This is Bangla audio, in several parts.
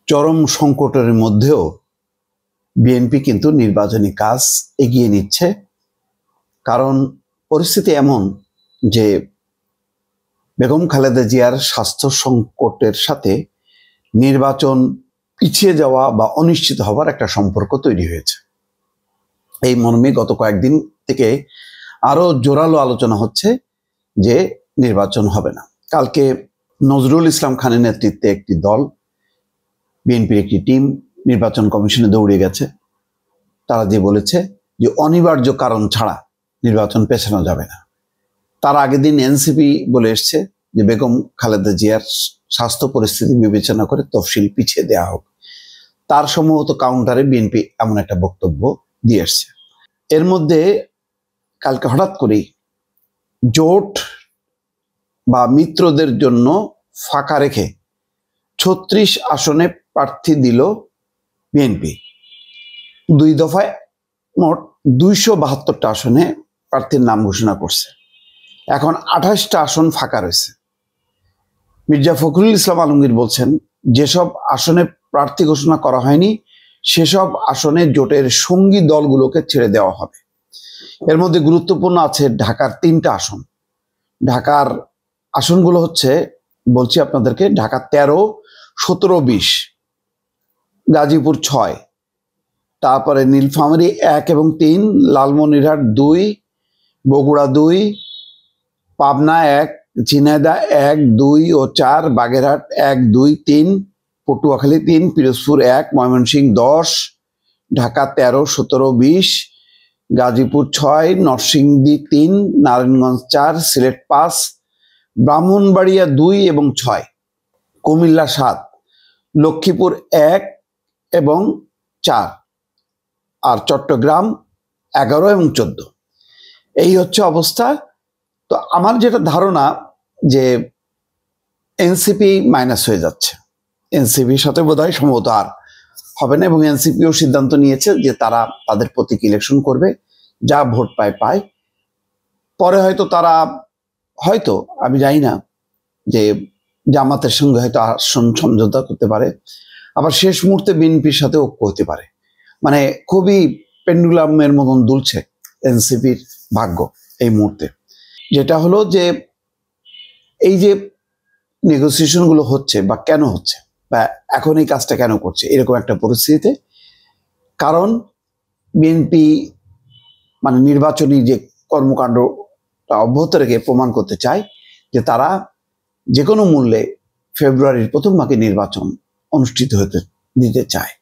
চরম সংকটের মধ্যেও বিএনপি কিন্তু নির্বাচনী কাজ এগিয়ে নিচ্ছে। কারণ পরিস্থিতি এমন যে বেগম খালেদা জিয়ার স্বাস্থ্য সংকটের সাথে নির্বাচন পিছিয়ে যাওয়া বা অনিশ্চিত হবার একটা সম্পর্ক তৈরি হয়েছে। এই মর্মে গত কয়েকদিন থেকে আরো জোরালো আলোচনা হচ্ছে যে নির্বাচন হবে না। কালকে নজরুল ইসলাম খানের নেতৃত্বে একটি দল, বিএনপির একটি টিম নির্বাচন কমিশনে দৌড়ে গেছে। তারা যে বলেছে যে অনিবার্য কারণ ছাড়া নির্বাচন পেছানো যাবে না। তার আগের দিন এনসিপি বলে এসছে যে বেগম খালেদা জিয়ার স্বাস্থ্য পরিস্থিতি বিবেচনা করে তফসিল পিছিয়ে দেওয়া হোক। তার সম্ভবত কাউন্টারে বিএনপি এমন একটা বক্তব্য দিয়ে এসছে। এর মধ্যে কালকে হঠাৎ করেই জোট বা মিত্রদের জন্য ফাঁকা রেখে ৩৬ আসনে প্রার্থী দিল বিএনপি। ২ দফায় মোট ২৭২টা আসনে প্রার্থীর নাম ঘোষণা করছে। এখন ২৮টা আসন ফাঁকা রয়েছে। মির্জা ফখরুল ইসলাম আলমগীর বলছেন, যেসব আসনে প্রার্থী ঘোষণা করা হয়নি সেসব আসনে জোটের সঙ্গী দলগুলোকে ছেড়ে দেওয়া হবে। এর মধ্যে গুরুত্বপূর্ণ আছে ঢাকার ৩টা আসন। ঢাকার আসনগুলো হচ্ছে, বলছি আপনাদেরকে, ঢাকা ১৩, ১৭, ২০, গাজীপুর ৬, তারপরে নীলফামারী ১ এবং ৩, লালমনিরহাট ২, বগুড়া ২, পাবনা ১, ঝিনাইদহ ১, ২ ও ৪, বাগেরহাট ১, ২, ৩, পটুয়াখালী ৩, পিরোজপুর ১, ময়মনসিংহ ১০, ঢাকা ১৩, ১৭, ২০, গাজীপুর ৬, নরসিংদী ৩, নারায়ণগঞ্জ ৪, সিলেট ৫, ব্রাহ্মণবাড়িয়া ২ এবং ৬, কুমিল্লা ৭, লক্ষ্মীপুর ১ এবং ৪, আর চট্টগ্রাম ১১ এবং ১৪। এই হচ্ছে অবস্থা। তো আমার যেটা ধারণা যে এনসিপি মাইনাস হয়ে যাচ্ছে, এনসিপির সাথে বোধহয় সম্ভবত আর হবে না, এবং এনসিপিও সিদ্ধান্ত নিয়েছে যে তারা তাদের প্রতীক ইলেকশন করবে, যা ভোট পায়। পরে হয়তো তারা আমি জানি না যে জামাতের সঙ্গে হয়তো আসন সমঝোতা করতে পারে, আবার শেষ মুহূর্তে বিএনপির সাথে ঐক্য হতে পারে। মানে খুবই পেন্ডুলামের মতন দুলছে এনসিপির ভাগ্য এই মুহূর্তে। যেটা হলো যে এই যে নেগোসিয়েশনগুলো হচ্ছে বা কেন হচ্ছে বা এখন এই কাজটা কেন করছে এরকম একটা পরিস্থিতিতে, কারণ বিএনপি মানে নির্বাচনী যে কর্মকাণ্ডটা অব্যাহত রেখে প্রমাণ করতে চায় যে তারা যে কোনো মূল্যে ফেব্রুয়ারির প্রথম ভাগে নির্বাচন অনুষ্ঠিত হতে দিতে চায়।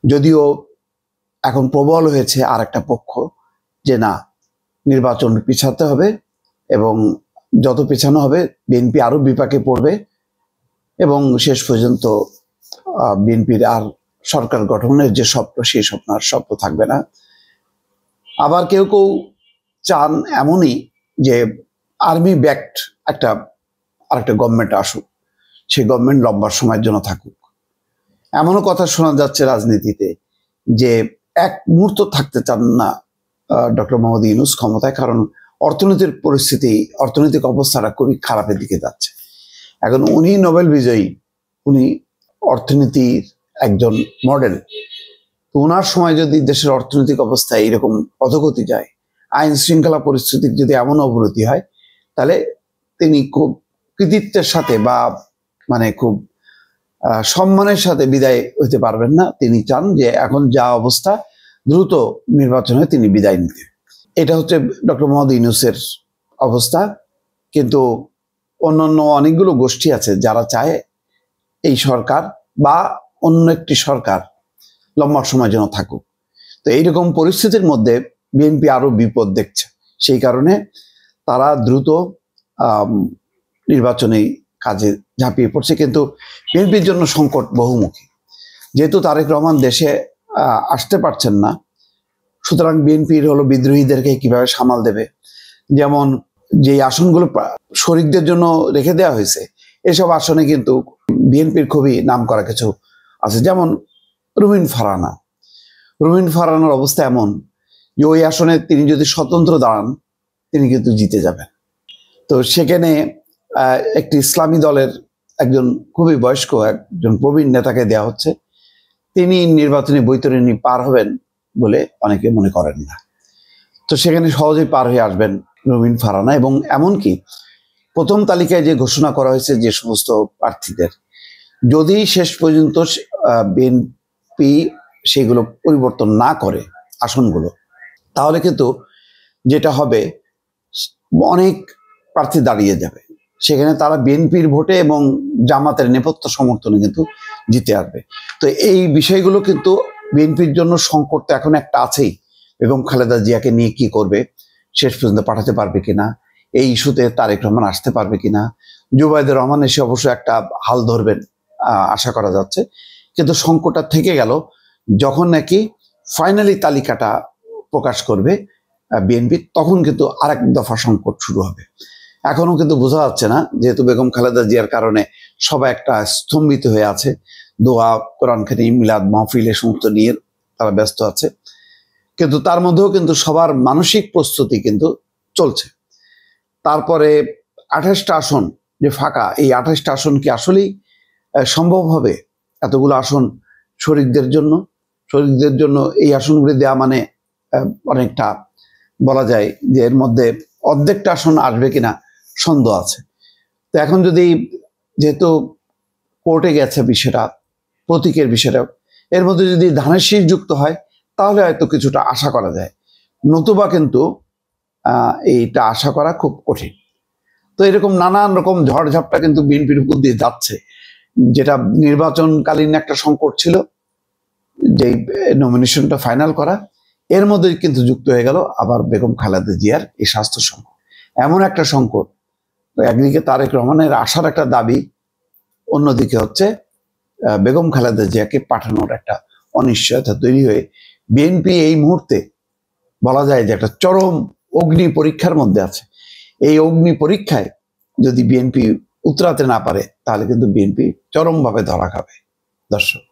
যদিও এখন প্রবল হয়েছে আর একটা পক্ষ যে না, নির্বাচন পিছাতে হবে, এবং যত পেছানো হবে বিএনপি আরো বিপাকে পড়বে, এবং শেষ পর্যন্ত বিএনপির আর সরকার গঠনের যে স্বপ্ন সেই স্বপ্ন আর স্বপ্ন থাকবে না। আবার কেউ কেউ চান এমনই যে আর্মি ব্যাকড আরেকটা গভর্নমেন্ট আসুক, সেই গভর্নমেন্ট লম্বা সময়ের জন্য থাকুক। এমনও কথা শোনা যাচ্ছে রাজনীতিতে যে এক মুহূর্ত থাকতে চান না ডক্টর মোহাম্মদ ইউনূস ক্ষমতায়, কারণ অর্থনৈতিক অবস্থাটা খুবই খারাপের দিকে যাচ্ছে। এখন উনি নোবেল বিজয়ী, উনি অর্থনীতির একজন মডেল। তো ওনার সময় যদি দেশের অর্থনৈতিক অবস্থায় এরকম অধোগতি যায়, আইন শৃঙ্খলা পরিস্থিতির যদি এমন অবনতি হয়, তাহলে তিনি খুব কৃতিত্বের সাথে বা মানে খুব সম্মানের সাথে বিদায় হতে পারবেন না। তিনি চান যে এখন যা অবস্থা দ্রুত নির্বাচনে তিনি বিদায় নিতে। এটা হচ্ছে ডক্টর মোহাম্মদ ইউনূসের অবস্থা। কিন্তু অন্যান্য অনেকগুলো গোষ্ঠী আছে যারা চায় এই সরকার বা অন্য একটি সরকার লম্বা সময় যেন থাকুক। তো এইরকম পরিস্থিতির মধ্যে বিএনপি আরো বিপদ দেখছে, সেই কারণে তারা দ্রুত নির্বাচনী কাজে ঝাঁপিয়ে পড়ছে। কিন্তু বিএনপির জন্য সংকট বহুমুখী, যেহেতু তারেক রহমান দেশে আসতে পারছেন না, সুতরাং বিএনপির হলো বিদ্রোহীদেরকে কিভাবে সামাল দেবে। যেমন যে আসনগুলো শরিকদের জন্য রেখে দেওয়া হয়েছে, এসব আসনে কিন্তু বিএনপির খুবই নাম করা কিছু আছে, যেমন রুমিন ফারহানার অবস্থা এমন যে ওই আসনে তিনি যদি স্বতন্ত্র দাঁড়ান তিনি কিন্তু জিতে যাবেন। তো সেখানে একটি ইসলামী দলের একজন খুবই বয়স্ক একজন প্রবীণ নেতাকে দেওয়া হচ্ছে, তিনি নির্বাচনী বৈতরণী পার হবেন বলে অনেকে মনে করেন না। তো সেখানে সহজেই পার হয়ে আসবেন রবিন ফারহানা। এবং এমনকি প্রথম তালিকায় যে ঘোষণা করা হয়েছে যে সমস্ত প্রার্থীদের, যদি শেষ পর্যন্ত বিএনপি সেগুলো পরিবর্তন না করে আসনগুলো, তাহলে কিন্তু যেটা হবে অনেক প্রার্থী দাঁড়িয়ে যাবে, সেখানে তারা বিএনপির ভোটে এবং জামাতের নেপথ্য সমর্থনে কিন্তু জিতে আসবে। তো এই বিষয়গুলো কিন্তু বিএনপির জন্য সংকট তো এখন একটা আছেই। বেগম খালেদা জিয়াকে নিয়ে কি করবে, শেষ পর্যন্ত পাঠাতে পারবে কিনা, এই ইস্যুতে তারেক রহমান আসতে পারবে কিনা, জুবাইদুর রহমান এসে অবশ্য একটা হাল ধরবেন আশা করা যাচ্ছে। কিন্তু সংকটটা থেকে গেল যখন নাকি ফাইনালি তালিকাটা প্রকাশ করবে বিএনপি, তখন কিন্তু আরেক দফা সংকট শুরু হবে। এখনো কিন্তু বোঝা যাচ্ছে না, যেহেতু বেগম খালেদা জিয়ার কারণে সবাই একটা স্তম্ভিত হয়ে আছে, দোয়া কোরআন খানি মিলাদ মাহফিল এ সমস্ত নিয়ে তারা ব্যস্ত আছে। কিন্তু তার মধ্যেও কিন্তু সবার মানসিক প্রস্তুতি কিন্তু চলছে। তারপরে 28টা আসন যে ফাঁকা, এই 28টা আসন কি আসলেই সম্ভব হবে? এতগুলো আসন শরীকদের জন্য এই আসনগুলি দেওয়া মানে অনেকটা বলা যায় যে এর মধ্যে অর্ধেকটা আসন আসবে কিনা সন্দেহ আছে। তো এখন যদি যেহেতু কোর্টে গেছে বিষয়টা, প্রতীকের বিষয়টা, এর মধ্যে যদি ধানের শীষ যুক্ত হয় তাহলে হয়তো কিছুটা আশা করা যায়, নতুবা কিন্তু এইটা আশা করা খুব কঠিন। তো এরকম নানান রকম ঝড়ঝাপটা কিন্তু বিএনপির উপর দিয়ে যাচ্ছে, যেটা নির্বাচনকালীন একটা সংকট ছিল, যে নমিনেশনটা ফাইনাল করা, এর মধ্যে কিন্তু যুক্ত হয়ে গেল আবার বেগম খালেদা জিয়ার এই স্বাস্থ্য সংকট। এমন একটা সংকট, একদিকে তারেক রহমানের আসার একটা দাবি, অন্যদিকে হচ্ছে বেগম খালেদা জিয়াকে পাঠানোর একটা অনিশ্চয়তা তৈরি হয়ে বিএনপি এই মুহূর্তে বলা যায় যে একটা চরম অগ্নি পরীক্ষার মধ্যে আছে। এই অগ্নি পরীক্ষায় যদি বিএনপি উতরাতে না পারে, তাহলে কিন্তু বিএনপি চরমভাবে ধরা খাবে। দর্শক।